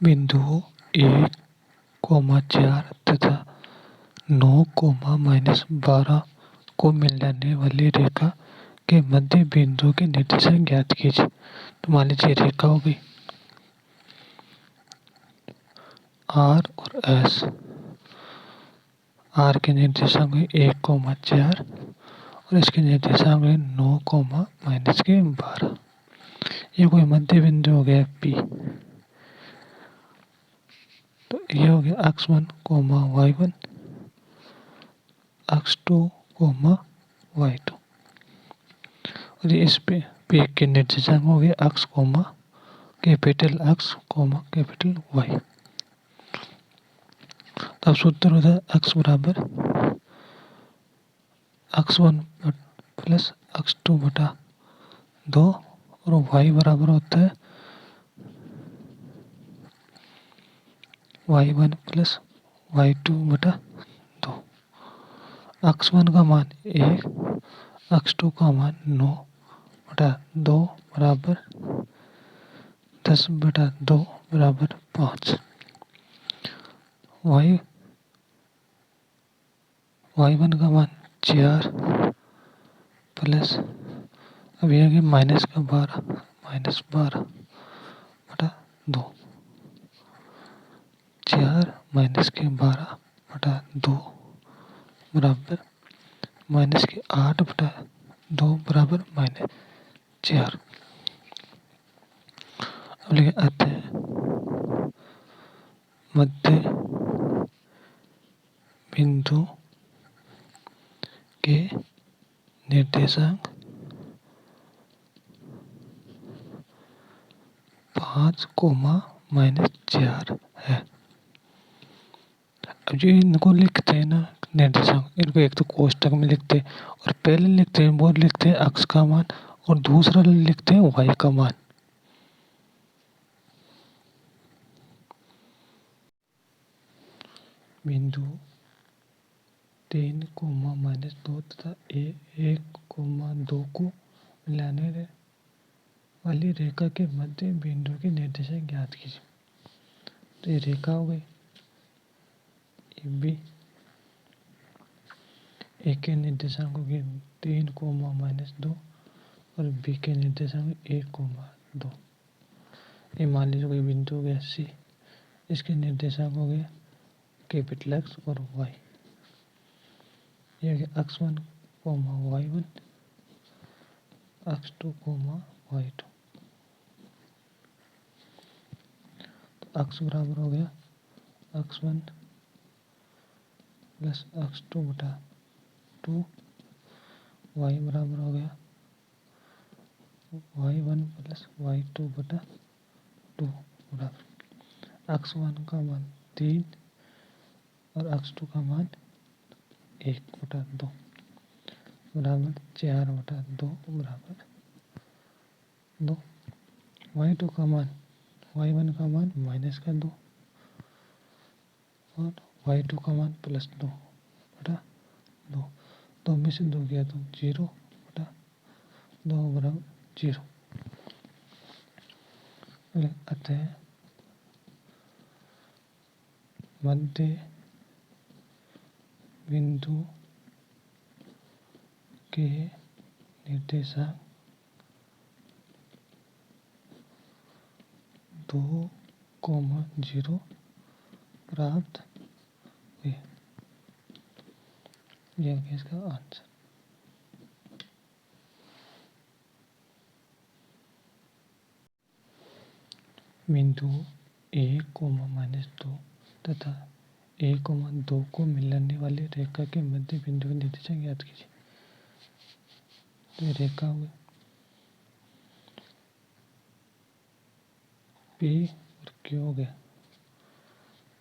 बिंदुओं 1,4 तथा 9,-12 को मिलाने वाली रेखा के मध्य बिंदु के निर्देशांक ज्ञात कीजिए। तो मान लीजिए रेखा हो गई आर और एस। आर के निर्देशांक है 1,4 और इसके निर्देशांक है 9,-12। ये कोई मध्य बिंदु हो गया पी। तो ये हो गया x1, y1, x2, y2 और इस पे पी के निर्देशांक हो गया x, capital X, capital Y। तब सूत्र होता है x बराबर x1 प्लस x2 बटा 2 और y बराबर होता है y1 प्लस y2 बटा 2। x1 का मान 1, x2 का मान 9 बटा 2 बराबर 10 बटा 2 बराबर 5। y1 का मान 4 प्लस अब यह है माइनस का 12 बटा 2। 4 माइनस के 12 बटा 2 बराबर माइनस के 8 बटा 2 बराबर -4। अब लिखे अतः मध्य बिंदु के निर्देशांक 5, -4 है। अब जो इनको लिखते हैं ना निर्देशांक, इनको एक तो कोष्टक में लिखते हैं और पहले लिखते हैं वो लिखते हैं x का मान और दूसरा लिखते हैं y का मान। बिंदु 3, -2 तथा 1,2 को मिलाने वाली रेखा के मध्य बिंदु के निर्देशांक ज्ञात कीजिए। तो ये रेखा हो गई बी। ए के निर्देशांक हो गए 3, -2 और बी के निर्देशांक 1,2। ये मान लीजिए कोई बिंदु हो गया सी। इसके निर्देशांक हो गए कैपिटल एक्स और वाई। ये x1, y1, x2, y2। तो x बराबर हो गया x1 प्लस x2 बटा 2। y बराबर हो गया y1 प्लस y2 बटा 2 बराबर x1 का मान 3 और x2 का मान 1 बटा 2 बराबर 4 बटा 2 बराबर 2। y2 का मान y1 का मान माइनस का 2 और y2 का मान प्लस 2 बटा 2। 2 में से 2 गया तो 0 बटा 2 बराबर 0। अतः मध्य बिंदु के निर्देशांक 2,0 प्राप्त हुए। यह है इसका आंसर। बिंदु 1,-2 तथा 1,2 को मिलाने वाली रेखा के मध्य बिंदु के निर्देशांक ज्ञात कीजिए। तो ये रेखा हुई पी और क्यू हो गया।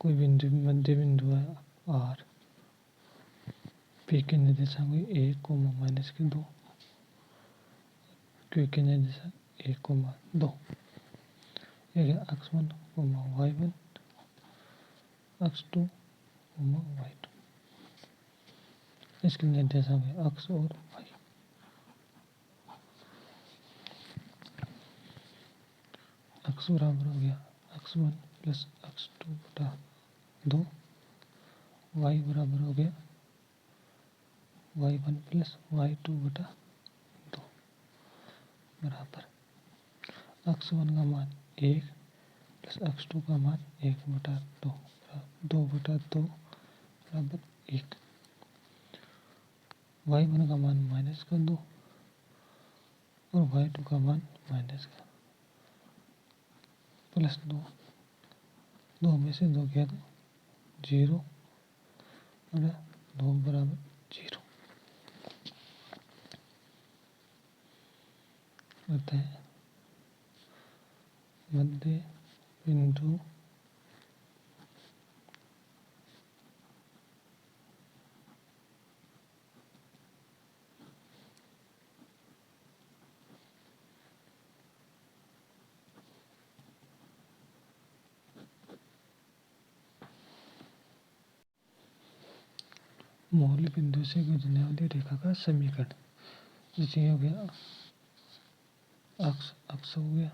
कोई बिंदु मध्य बिंदु है आर। पी के निर्देशांक 1, -2 क्यू के निर्देशांक 1,2। x1, y1, x2, y2। इसके निर्देशांक है x और y। x बराबर हो गया x1 प्लस x2 बटा 2, y बराबर हो गया y1 प्लस y2 बटा 2 बराबर x1 का मान 1 प्लस x2 का मान 1 बटा 2 2 बटा 2 बराबर 1। y1 का मान माइनस का 2 और y2 का मान माइनस का प्लस 2, 2 में से 2 गया तो 0 बटा 2 बराबर 0। अतः मध्य बिंदु मूल बिंदु से गुजरने वाली रेखा का समीकरण। जैसे हो गया अक्ष अक्ष हो गया,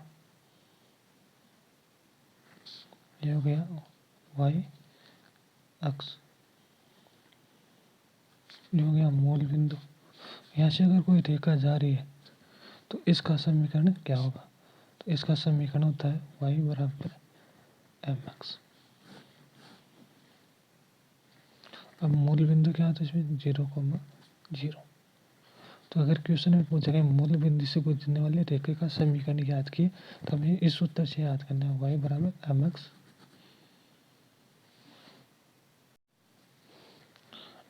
ये हो गया वाई अक्ष, ये हो गया मूल बिंदु। यहाँ से अगर कोई रेखा जा रही है तो इसका समीकरण क्या होगा? तो इसका समीकरण होता है वाई बराबर एम एक्स। अब मूल बिंदु क्या होता है इसमें? 0,0। तो अगर क्वेश्चन में पूछा गया मूल बिंदु से गुजरने वाले रेखा का समीकरण याद किए तो हमें इस उत्तर से याद करना है वाई बराबर एम एक्स।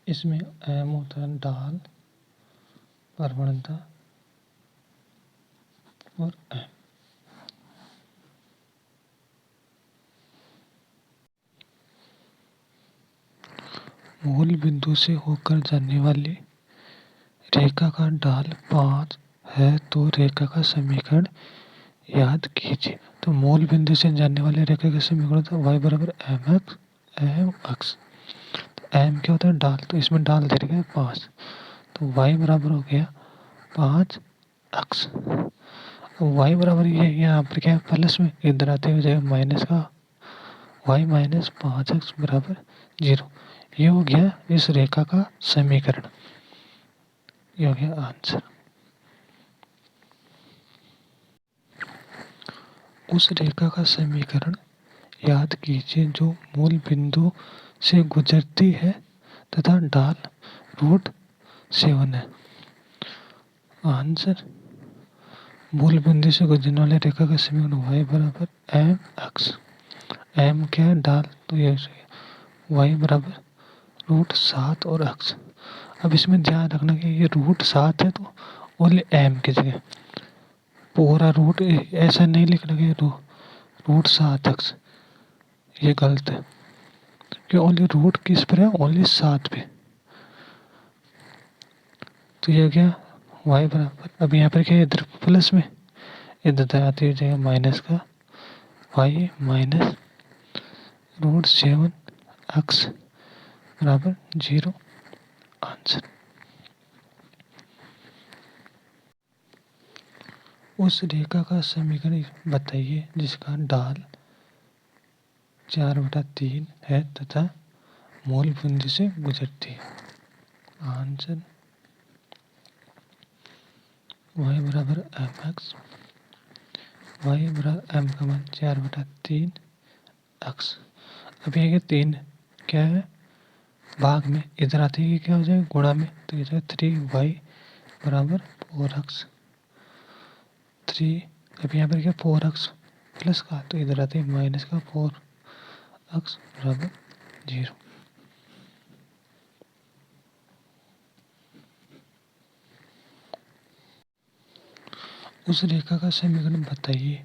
इसमें एम होता है ढाल, प्रवणता और एम। मूल बिंदु से होकर जाने वाली रेखा का ढाल 5 है तो रेखा का समीकरण याद कीजिए। तो मूल बिंदु से जाने वाले रेखा का समीकरण होता है वाई बराबर एम एक्स। तो एम क्या होता है? ढाल, तो इसमें ढाल दे रखा है 5, तो वाई बराबर हो गया 5 एक्स। वाई बराबर ये यहाँ पर क्या है? प्लस में, इधर आते हुए जाएगा माइनस का, वाई माइनस 5 एक्स बराबर 0। ये हो गया इस रेखा का समीकरण, ये हो गया आंसर। उस रेखा का समीकरण याद कीजिए जो मूल बिंदु से गुजरती है तथा ढाल √7 है। आंसर मूल बिंदु से गुजरने वाले रेखा का समीकरण y बराबर एम एक्स। एम क्या है? ढाल, तो ये y बराबर √7 और x। अब इसमें ध्यान रखना कि ये √7 है तो ओनली एम की जगह, पूरा रूट ऐसा नहीं लिखना कि √7x, ये गलत है कि ओनली रूट किस पर है? ओनली 7 पे। तो ये क्या y बराबर, अब यहाँ पर क्या है? इधर प्लस में, इधर आती जाएगा माइनस का, y माइनस √7x बराबर 0। आंसर। उस रेखा का समीकरण बताइए जिसका ढाल 4/3 है तथा मूल बिंदु से गुजरती है। आंसर y बराबर एम एक्स, वाई बराबर एम का मान 4/3 एक्स। अब ये 3 क्या है? भाग में, इधर आते ही क्या हो जाएगा? गुणा में, तो ये 3y बराबर 4x 3। अब यहाँ पर क्या 4x प्लस का, तो इधर आते ही माइनस का 4x बराबर 0। उस रेखा का समीकरण बताइए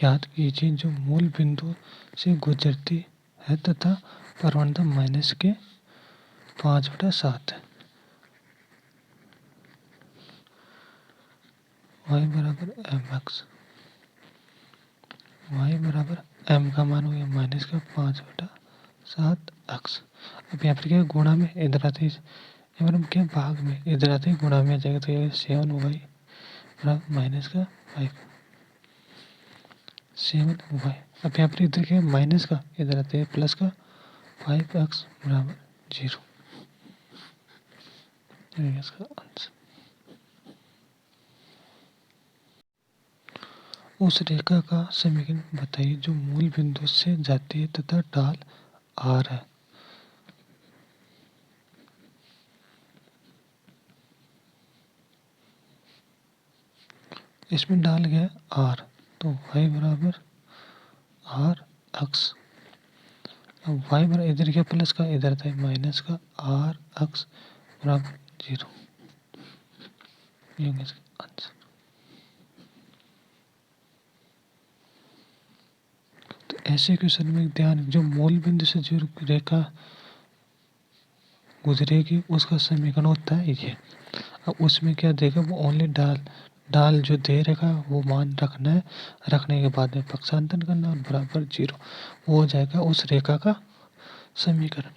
याद कीजिए जो मूल बिंदु से गुजरती है तथा प्रवणता माइनस के 5/7 है। y बराबर एम एक्स, वाई बराबर एम का मान हो गया माइनस का 5/7 एक्स। अब यहाँ पर क्या गुणा में, इधर आते ही क्या भाग में, इधर आते ही गुणा में आ जाएगा, तो ये 7y बराबर माइनस का 5। 7y। अब यहाँ पर इधर क्या है माइनस का, इधर आता है प्लस का, 5x बराबर 0। इसका आंसर। उस रेखा का समीकरण बताइए जो मूल बिंदु से जाती है तथा ढाल r है। इसमें ढाल गया r, तो y बराबर r x। अब y बराबर इधर क्या प्लस का, इधर था माइनस का, r x बराबर 0। ये होगा इसका आंसर। तो ऐसे क्वेश्चन में ध्यान, जो मूल बिंदु से जो रेखा गुजरेगी उसका समीकरण होता है ये। अब उसमें क्या देगा, वो ओनली ढाल जो दे रखा वो मान रखना है, रखने के बाद में पक्षांतर करना और बराबर 0, वो हो जाएगा उस रेखा का समीकरण।